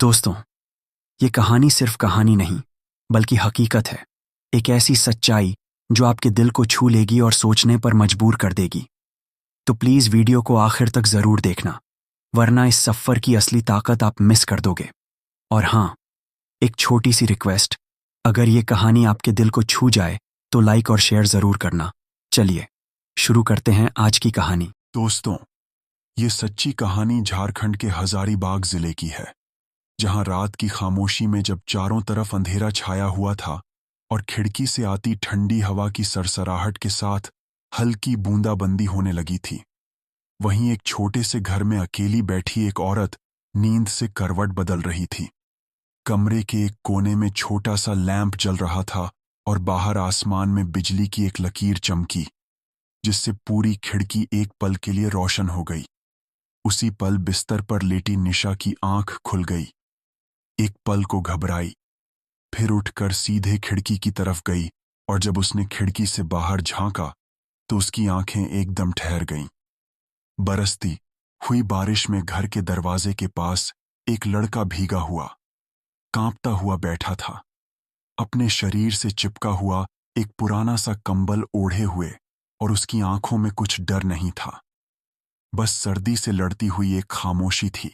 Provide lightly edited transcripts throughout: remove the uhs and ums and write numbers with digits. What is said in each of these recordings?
दोस्तों, ये कहानी सिर्फ कहानी नहीं बल्कि हकीकत है। एक ऐसी सच्चाई जो आपके दिल को छू लेगी और सोचने पर मजबूर कर देगी। तो प्लीज़ वीडियो को आखिर तक ज़रूर देखना, वरना इस सफ़र की असली ताकत आप मिस कर दोगे। और हाँ, एक छोटी सी रिक्वेस्ट, अगर ये कहानी आपके दिल को छू जाए तो लाइक और शेयर ज़रूर करना। चलिए शुरू करते हैं आज की कहानी। दोस्तों, ये सच्ची कहानी झारखंड के हजारीबाग जिले की है, जहां रात की खामोशी में जब चारों तरफ अंधेरा छाया हुआ था और खिड़की से आती ठंडी हवा की सरसराहट के साथ हल्की बूंदाबंदी होने लगी थी, वहीं एक छोटे से घर में अकेली बैठी एक औरत नींद से करवट बदल रही थी। कमरे के एक कोने में छोटा सा लैंप जल रहा था और बाहर आसमान में बिजली की एक लकीर चमकी, जिससे पूरी खिड़की एक पल के लिए रोशन हो गई। उसी पल बिस्तर पर लेटी निशा की आंख खुल गई। एक पल को घबराई, फिर उठकर सीधे खिड़की की तरफ गई और जब उसने खिड़की से बाहर झांका तो उसकी आंखें एकदम ठहर गईं। बरसती हुई बारिश में घर के दरवाजे के पास एक लड़का भीगा हुआ, कांपता हुआ बैठा था, अपने शरीर से चिपका हुआ एक पुराना सा कंबल ओढ़े हुए, और उसकी आंखों में कुछ डर नहीं था, बस सर्दी से लड़ती हुई एक खामोशी थी।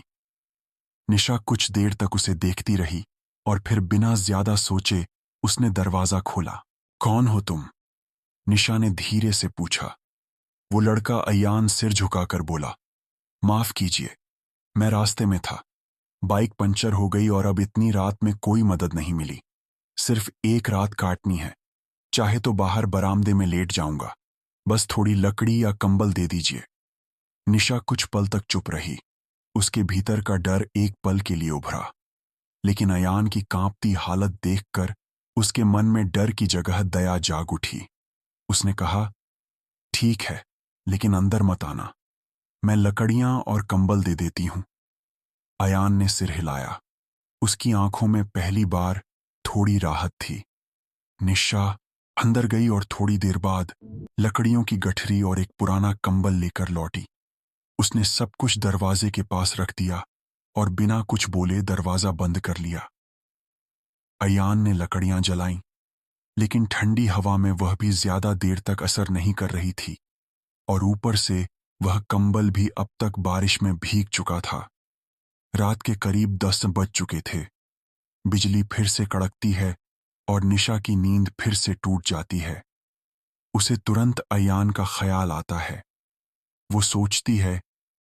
निशा कुछ देर तक उसे देखती रही और फिर बिना ज्यादा सोचे उसने दरवाजा खोला। कौन हो तुम? निशा ने धीरे से पूछा। वो लड़का अयान सिर झुकाकर बोला, माफ कीजिए, मैं रास्ते में था, बाइक पंचर हो गई और अब इतनी रात में कोई मदद नहीं मिली। सिर्फ एक रात काटनी है, चाहे तो बाहर बरामदे में लेट जाऊंगा, बस थोड़ी लकड़ी या कंबल दे दीजिए। निशा कुछ पल तक चुप रही। उसके भीतर का डर एक पल के लिए उभरा, लेकिन अयान की कांपती हालत देखकर उसके मन में डर की जगह दया जाग उठी। उसने कहा, ठीक है, लेकिन अंदर मत आना, मैं लकड़ियां और कंबल दे देती हूं। अयान ने सिर हिलाया। उसकी आंखों में पहली बार थोड़ी राहत थी। निशा अंदर गई और थोड़ी देर बाद लकड़ियों की गठरी और एक पुराना कंबल लेकर लौटी। उसने सब कुछ दरवाजे के पास रख दिया और बिना कुछ बोले दरवाजा बंद कर लिया। अयान ने लकड़ियां जलाईं, लेकिन ठंडी हवा में वह भी ज्यादा देर तक असर नहीं कर रही थी, और ऊपर से वह कंबल भी अब तक बारिश में भीग चुका था। रात के करीब 10 बज चुके थे। बिजली फिर से कड़कती है और निशा की नींद फिर से टूट जाती है। उसे तुरंत अयान का ख्याल आता है। वो सोचती है,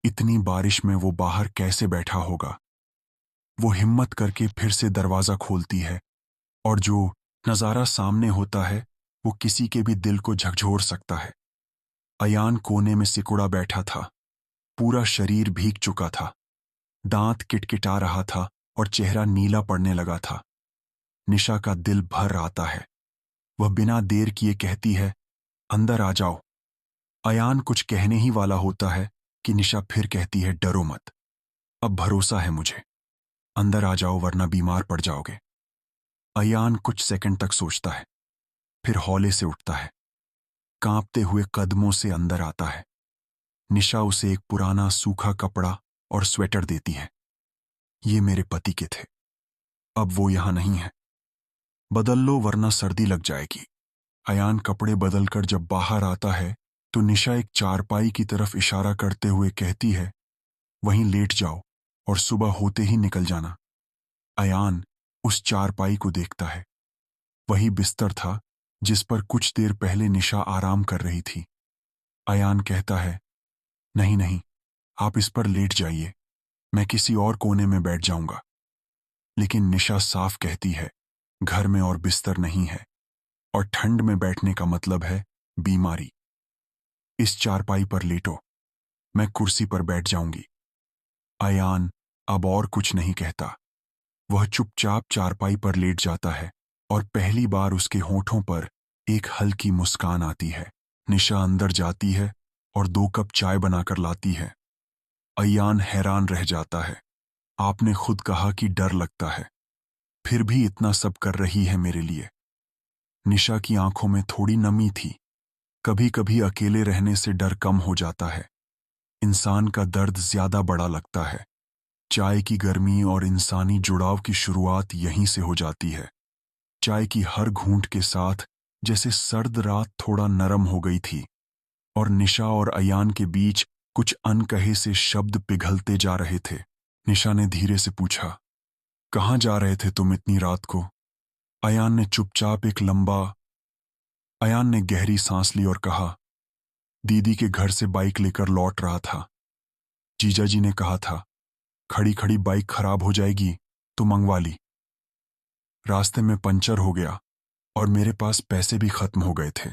इतनी बारिश में वो बाहर कैसे बैठा होगा। वो हिम्मत करके फिर से दरवाजा खोलती है, और जो नज़ारा सामने होता है वो किसी के भी दिल को झकझोर सकता है। अयान कोने में सिकुड़ा बैठा था, पूरा शरीर भीग चुका था, दांत किटकिटा रहा था और चेहरा नीला पड़ने लगा था। निशा का दिल भर आता है। वह बिना देर किए कहती है, अंदर आ जाओ। अयान कुछ कहने ही वाला होता है कि निशा फिर कहती है, डरो मत, अब भरोसा है मुझे, अंदर आ जाओ वरना बीमार पड़ जाओगे। अयान कुछ सेकंड तक सोचता है, फिर हौले से उठता है, कांपते हुए कदमों से अंदर आता है। निशा उसे एक पुराना सूखा कपड़ा और स्वेटर देती है। ये मेरे पति के थे, अब वो यहां नहीं है, बदल लो वरना सर्दी लग जाएगी। अयान कपड़े बदलकर जब बाहर आता है तो निशा एक चारपाई की तरफ इशारा करते हुए कहती है, वहीं लेट जाओ और सुबह होते ही निकल जाना। अयान उस चारपाई को देखता है। वही बिस्तर था जिस पर कुछ देर पहले निशा आराम कर रही थी। अयान कहता है, नहीं नहीं, आप इस पर लेट जाइए, मैं किसी और कोने में बैठ जाऊंगा। लेकिन निशा साफ कहती है, घर में और बिस्तर नहीं है, और ठंड में बैठने का मतलब है बीमारी। इस चारपाई पर लेटो, मैं कुर्सी पर बैठ जाऊंगी। अयान अब और कुछ नहीं कहता। वह चुपचाप चारपाई पर लेट जाता है और पहली बार उसके होठों पर एक हल्की मुस्कान आती है। निशा अंदर जाती है और 2 कप चाय बनाकर लाती है। अयान हैरान रह जाता है। आपने खुद कहा कि डर लगता है, फिर भी इतना सब कर रही है मेरे लिए। निशा की आंखों में थोड़ी नमी थी। कभी कभी अकेले रहने से डर कम हो जाता है। इंसान का दर्द ज्यादा बड़ा लगता है, चाय की गर्मी और इंसानी जुड़ाव की शुरुआत यहीं से हो जाती है। चाय की हर घूंट के साथ जैसे सर्द रात थोड़ा नरम हो गई थी और निशा और अयान के बीच कुछ अनकहे से शब्द पिघलते जा रहे थे। निशा ने धीरे से पूछा, कहाँ जा रहे थे तुम इतनी रात को? अयान ने चुपचाप एक लंबा अयान ने गहरी सांस ली और कहा, दीदी के घर से बाइक लेकर लौट रहा था। जीजा जी ने कहा था खड़ी खड़ी बाइक खराब हो जाएगी तो मंगवा ली। रास्ते में पंचर हो गया और मेरे पास पैसे भी खत्म हो गए थे।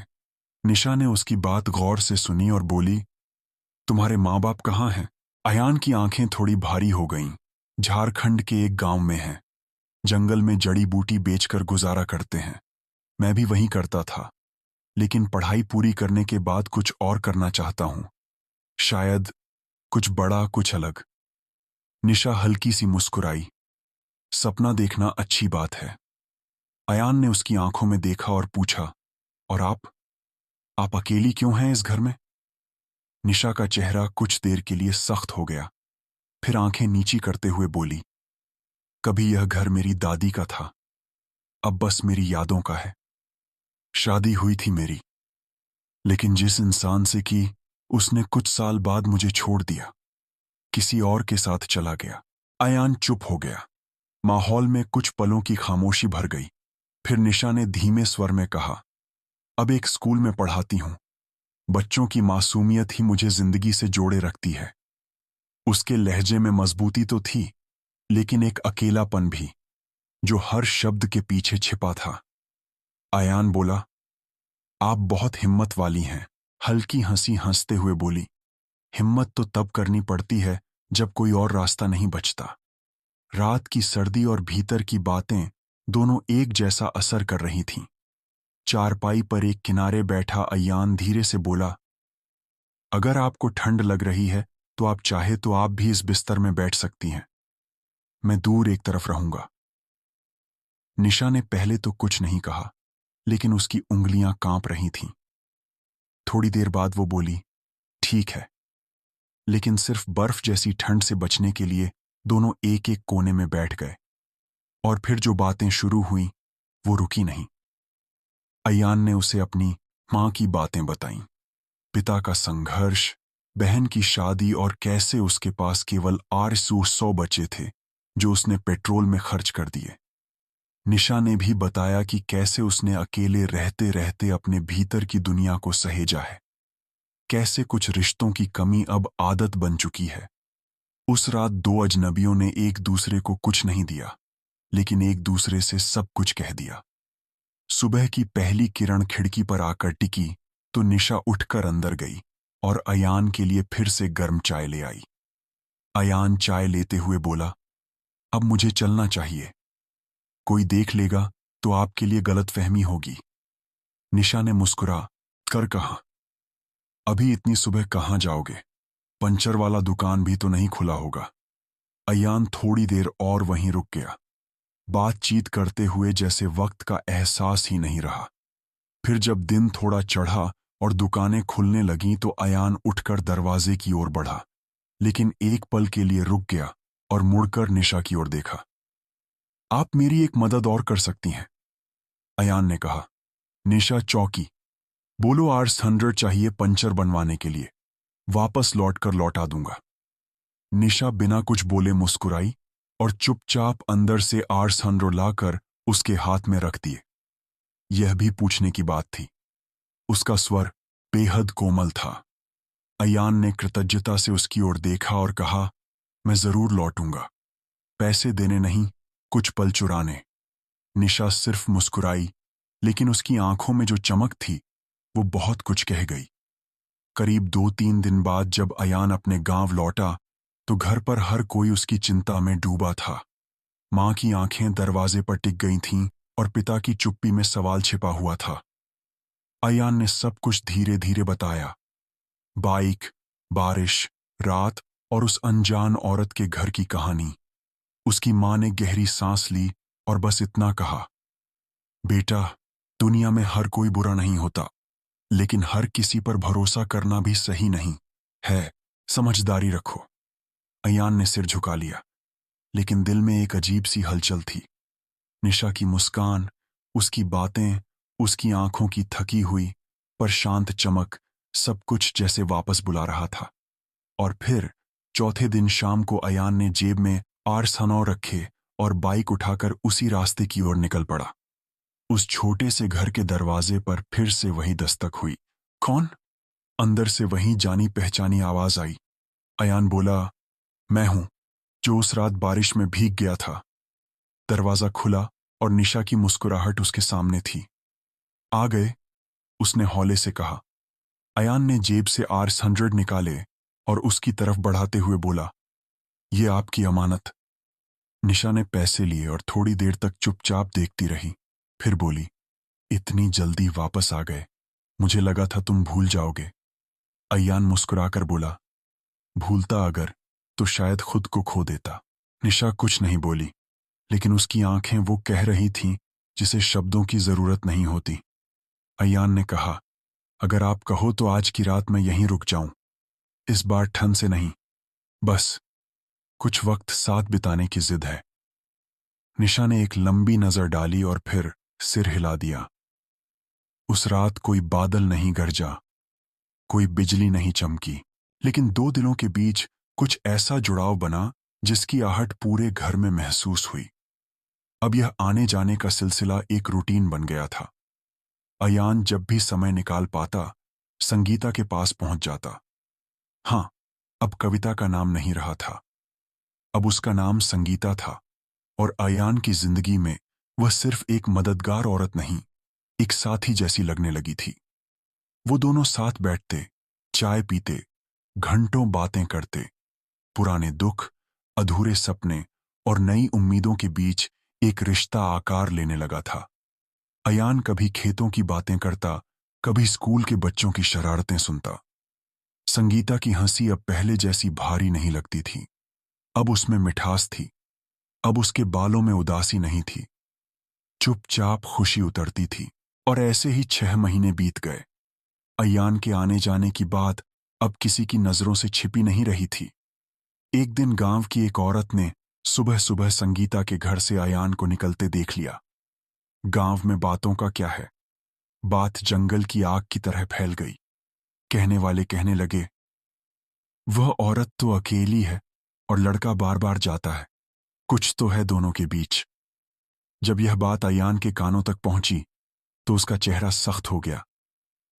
निशा ने उसकी बात गौर से सुनी और बोली, तुम्हारे माँ बाप कहाँ हैं? अयान की आंखें थोड़ी भारी हो गईं। झारखंड के एक गांव में हैं। जंगल में जड़ी बूटी बेचकर गुजारा करते हैं। मैं भी वहीं करता था, लेकिन पढ़ाई पूरी करने के बाद कुछ और करना चाहता हूं। शायद कुछ बड़ा, कुछ अलग। निशा हल्की सी मुस्कुराई। सपना देखना अच्छी बात है। अयान ने उसकी आंखों में देखा और पूछा, और आप अकेली क्यों हैं इस घर में? निशा का चेहरा कुछ देर के लिए सख्त हो गया, फिर आंखें नीची करते हुए बोली, कभी यह घर मेरी दादी का था, अब बस मेरी यादों का है। शादी हुई थी मेरी, लेकिन जिस इंसान से की, उसने कुछ साल बाद मुझे छोड़ दिया, किसी और के साथ चला गया। अयान चुप हो गया। माहौल में कुछ पलों की खामोशी भर गई। फिर निशा ने धीमे स्वर में कहा, अब एक स्कूल में पढ़ाती हूं। बच्चों की मासूमियत ही मुझे जिंदगी से जोड़े रखती है। उसके लहजे में मजबूती तो थी, लेकिन एक अकेलापन भी, जो हर शब्द के पीछे छिपा था। अयान बोला, आप बहुत हिम्मत वाली हैं। हल्की हंसी हंसते हुए बोली, हिम्मत तो तब करनी पड़ती है जब कोई और रास्ता नहीं बचता। रात की सर्दी और भीतर की बातें दोनों एक जैसा असर कर रही थीं। चारपाई पर एक किनारे बैठा अयान धीरे से बोला, अगर आपको ठंड लग रही है तो आप चाहे तो आप भी इस बिस्तर में बैठ सकती हैं। मैं दूर एक तरफ रहूंगा। निशा ने पहले तो कुछ नहीं कहा, लेकिन उसकी उंगलियां कांप रही थीं। थोड़ी देर बाद वो बोली, ठीक है। लेकिन सिर्फ बर्फ जैसी ठंड से बचने के लिए दोनों एक एक कोने में बैठ गए। और फिर जो बातें शुरू हुईं, वो रुकी नहीं। अयान ने उसे अपनी मां की बातें बताईं, पिता का संघर्ष, बहन की शादी और कैसे उसके पास केवल 800 बचे थे जो उसने पेट्रोल में खर्च कर दिए। निशा ने भी बताया कि कैसे उसने अकेले रहते रहते अपने भीतर की दुनिया को सहेजा है, कैसे कुछ रिश्तों की कमी अब आदत बन चुकी है। उस रात दो अजनबियों ने एक दूसरे को कुछ नहीं दिया, लेकिन एक दूसरे से सब कुछ कह दिया। सुबह की पहली किरण खिड़की पर आकर टिकी तो निशा उठकर अंदर गई और अयान के लिए फिर से गर्म चाय ले आई। अयान चाय लेते हुए बोला, अब मुझे चलना चाहिए। कोई देख लेगा तो आपके लिए गलतफहमी होगी। निशा ने मुस्कुरा कर कहा, अभी इतनी सुबह कहाँ जाओगे? पंचर वाला दुकान भी तो नहीं खुला होगा। अयान थोड़ी देर और वहीं रुक गया, बातचीत करते हुए जैसे वक्त का एहसास ही नहीं रहा। फिर जब दिन थोड़ा चढ़ा और दुकानें खुलने लगीं तो अयान उठकर दरवाजे की ओर बढ़ा, लेकिन एक पल के लिए रुक गया और मुड़कर निशा की ओर देखा। आप मेरी एक मदद और कर सकती हैं, अयान ने कहा। निशा चौंकी। बोलो, 800 चाहिए पंचर बनवाने के लिए, वापस लौटकर लौटा दूंगा। निशा बिना कुछ बोले मुस्कुराई और चुपचाप अंदर से 800 लाकर उसके हाथ में रख दिए। यह भी पूछने की बात थी। उसका स्वर बेहद कोमल था। अयान ने कृतज्ञता से उसकी ओर देखा और कहा, मैं जरूर लौटूंगा, पैसे देने नहीं, कुछ पल चुराने। निशा सिर्फ मुस्कुराई, लेकिन उसकी आंखों में जो चमक थी वो बहुत कुछ कह गई। करीब 2-3 दिन बाद जब अयान अपने गांव लौटा तो घर पर हर कोई उसकी चिंता में डूबा था। मां की आंखें दरवाजे पर टिक गई थीं और पिता की चुप्पी में सवाल छिपा हुआ था। अयान ने सब कुछ धीरे धीरे बताया, बाइक, बारिश, रात और उस अनजान औरत के घर की कहानी। उसकी मां ने गहरी सांस ली और बस इतना कहा, बेटा, दुनिया में हर कोई बुरा नहीं होता, लेकिन हर किसी पर भरोसा करना भी सही नहीं है। समझदारी रखो। अयान ने सिर झुका लिया। लेकिन दिल में एक अजीब सी हलचल थी। निशा की मुस्कान, उसकी बातें, उसकी आंखों की थकी हुई पर शांत चमक, सब कुछ जैसे वापस बुला रहा था। और फिर चौथे दिन शाम को अयान ने जेब में आर्सनौ रखे और बाइक उठाकर उसी रास्ते की ओर निकल पड़ा। उस छोटे से घर के दरवाजे पर फिर से वही दस्तक हुई। कौन? अंदर से वही जानी पहचानी आवाज आई। अयान बोला, मैं हूं, जो उस रात बारिश में भीग गया था। दरवाजा खुला और निशा की मुस्कुराहट उसके सामने थी। आ गए, उसने हौले से कहा। अयान ने जेब से आर्स 100 निकाले और उसकी तरफ बढ़ाते हुए बोला, ये आपकी अमानत। निशा ने पैसे लिए और थोड़ी देर तक चुपचाप देखती रही। फिर बोली, इतनी जल्दी वापस आ गए, मुझे लगा था तुम भूल जाओगे। अयान मुस्कुराकर बोला, भूलता अगर तो शायद खुद को खो देता। निशा कुछ नहीं बोली, लेकिन उसकी आंखें वो कह रही थीं जिसे शब्दों की जरूरत नहीं होती। अयान ने कहा, अगर आप कहो तो आज की रात मैं यहीं रुक जाऊं। इस बार ठंड से नहीं, बस कुछ वक्त साथ बिताने की जिद है। निशा ने एक लंबी नजर डाली और फिर सिर हिला दिया। उस रात कोई बादल नहीं गरजा, कोई बिजली नहीं चमकी, लेकिन दो दिलों के बीच कुछ ऐसा जुड़ाव बना जिसकी आहट पूरे घर में महसूस हुई। अब यह आने जाने का सिलसिला एक रूटीन बन गया था। अयान जब भी समय निकाल पाता, संगीता के पास पहुंच जाता। हाँ, अब कविता का नाम नहीं रहा था, अब उसका नाम संगीता था। और अयान की जिंदगी में वह सिर्फ एक मददगार औरत नहीं, एक साथी जैसी लगने लगी थी। वो दोनों साथ बैठते, चाय पीते, घंटों बातें करते। पुराने दुख, अधूरे सपने और नई उम्मीदों के बीच एक रिश्ता आकार लेने लगा था। अयान कभी खेतों की बातें करता, कभी स्कूल के बच्चों की शरारतें सुनता। संगीता की हंसी अब पहले जैसी भारी नहीं लगती थी, अब उसमें मिठास थी। अब उसके बालों में उदासी नहीं थी, चुपचाप खुशी उतरती थी। और ऐसे ही 6 महीने बीत गए। अयान के आने जाने की बात अब किसी की नजरों से छिपी नहीं रही थी। एक दिन गांव की एक औरत ने सुबह सुबह संगीता के घर से अयान को निकलते देख लिया। गांव में बातों का क्या है, बात जंगल की आग की तरह फैल गई। कहने वाले कहने लगे, वह औरत तो अकेली है और लड़का बार बार जाता है, कुछ तो है दोनों के बीच। जब यह बात अयान के कानों तक पहुंची तो उसका चेहरा सख्त हो गया।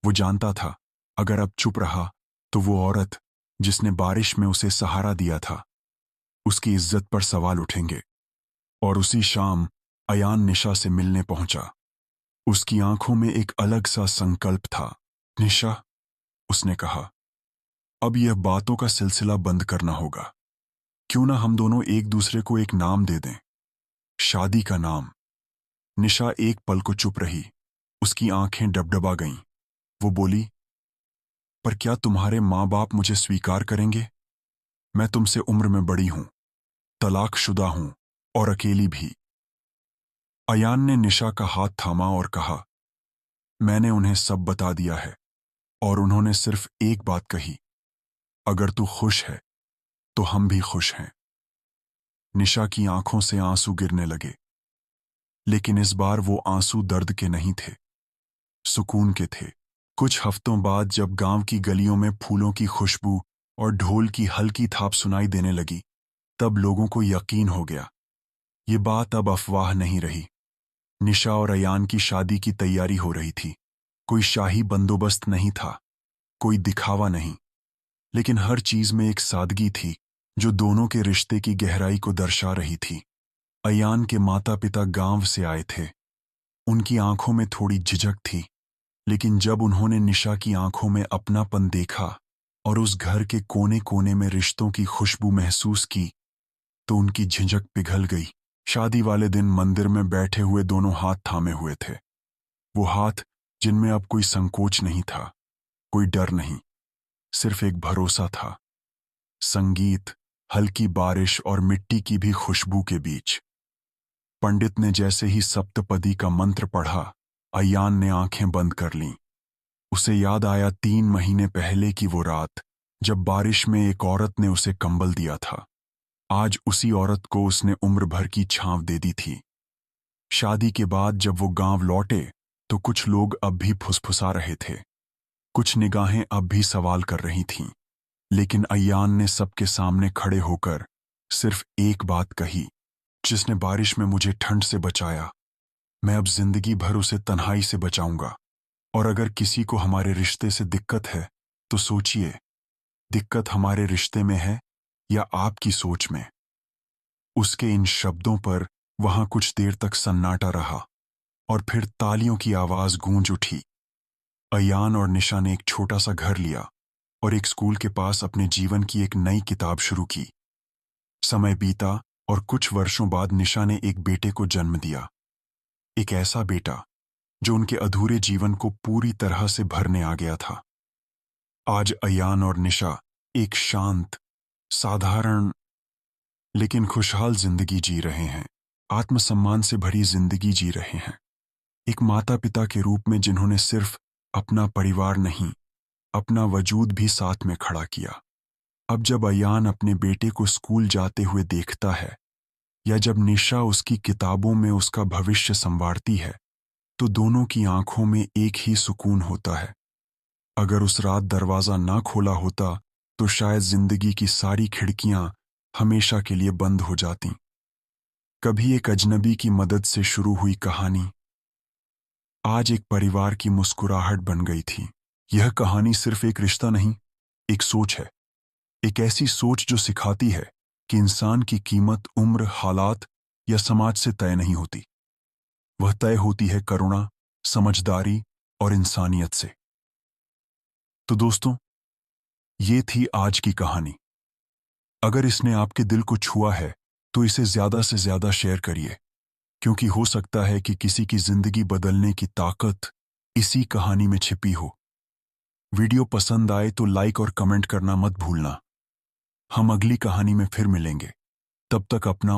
वो जानता था, अगर अब चुप रहा तो वो औरत जिसने बारिश में उसे सहारा दिया था, उसकी इज्जत पर सवाल उठेंगे। और उसी शाम अयान निशा से मिलने पहुंचा। उसकी आंखों में एक अलग सा संकल्प था। निशा, उसने कहा, अब यह बातों का सिलसिला बंद करना होगा। क्यों ना हम दोनों एक दूसरे को एक नाम दे दें, शादी का नाम। निशा एक पल को चुप रही, उसकी आंखें डबडबा गईं। वो बोली, पर क्या तुम्हारे माँ बाप मुझे स्वीकार करेंगे? मैं तुमसे उम्र में बड़ी हूं, तलाकशुदा हूं और अकेली भी। अयान ने निशा का हाथ थामा और कहा, मैंने उन्हें सब बता दिया है और उन्होंने सिर्फ एक बात कही, अगर तू खुश है तो हम भी खुश हैं। निशा की आंखों से आंसू गिरने लगे, लेकिन इस बार वो आंसू दर्द के नहीं थे, सुकून के थे। कुछ हफ्तों बाद जब गांव की गलियों में फूलों की खुशबू और ढोल की हल्की थाप सुनाई देने लगी, तब लोगों को यकीन हो गया, ये बात अब अफवाह नहीं रही। निशा और अयान की शादी की तैयारी हो रही थी। कोई शाही बंदोबस्त नहीं था, कोई दिखावा नहीं, लेकिन हर चीज में एक सादगी थी जो दोनों के रिश्ते की गहराई को दर्शा रही थी। अयान के माता पिता गांव से आए थे। उनकी आंखों में थोड़ी झिझक थी, लेकिन जब उन्होंने निशा की आंखों में अपनापन देखा और उस घर के कोने कोने में रिश्तों की खुशबू महसूस की, तो उनकी झिझक पिघल गई। शादी वाले दिन मंदिर में बैठे हुए दोनों हाथ थामे हुए थे। वो हाथ जिनमें अब कोई संकोच नहीं था, कोई डर नहीं, सिर्फ एक भरोसा था। संगीत, हल्की बारिश और मिट्टी की भी खुशबू के बीच पंडित ने जैसे ही सप्तपदी का मंत्र पढ़ा, अयान ने आंखें बंद कर लीं। उसे याद आया 3 महीने पहले की वो रात जब बारिश में एक औरत ने उसे कंबल दिया था। आज उसी औरत को उसने उम्र भर की छांव दे दी थी। शादी के बाद जब वो गांव लौटे तो कुछ लोग अब भी फुसफुसा रहे थे, कुछ निगाहें अब भी सवाल कर रही थीं, लेकिन अयान ने सबके सामने खड़े होकर सिर्फ एक बात कही, जिसने बारिश में मुझे ठंड से बचाया, मैं अब जिंदगी भर उसे तन्हाई से बचाऊंगा। और अगर किसी को हमारे रिश्ते से दिक्कत है तो सोचिए, दिक्कत हमारे रिश्ते में है या आपकी सोच में। उसके इन शब्दों पर वहां कुछ देर तक सन्नाटा रहा और फिर तालियों की आवाज गूंज उठी। अयान और निशा ने एक छोटा सा घर लिया और एक स्कूल के पास अपने जीवन की एक नई किताब शुरू की। समय बीता और कुछ वर्षों बाद निशा ने एक बेटे को जन्म दिया, एक ऐसा बेटा जो उनके अधूरे जीवन को पूरी तरह से भरने आ गया था। आज अयान और निशा एक शांत, साधारण लेकिन खुशहाल जिंदगी जी रहे हैं, आत्मसम्मान से भरी जिंदगी जी रहे हैं, एक माता पिता के रूप में जिन्होंने सिर्फ अपना परिवार नहीं, अपना वजूद भी साथ में खड़ा किया। अब जब अयान अपने बेटे को स्कूल जाते हुए देखता है या जब निशा उसकी किताबों में उसका भविष्य संवारती है, तो दोनों की आंखों में एक ही सुकून होता है। अगर उस रात दरवाजा ना खोला होता तो शायद जिंदगी की सारी खिड़कियां हमेशा के लिए बंद हो जाती। कभी एक अजनबी की मदद से शुरू हुई कहानी आज एक परिवार की मुस्कुराहट बन गई थी। यह कहानी सिर्फ एक रिश्ता नहीं, एक सोच है, एक ऐसी सोच जो सिखाती है कि इंसान की कीमत उम्र, हालात या समाज से तय नहीं होती, वह तय होती है करुणा, समझदारी और इंसानियत से। तो दोस्तों, ये थी आज की कहानी। अगर इसने आपके दिल को छुआ है तो इसे ज्यादा से ज्यादा शेयर करिए, क्योंकि हो सकता है कि किसी की जिंदगी बदलने की ताकत इसी कहानी में छिपी हो। वीडियो पसंद आए तो लाइक और कमेंट करना मत भूलना। हम अगली कहानी में फिर मिलेंगे। तब तक अपना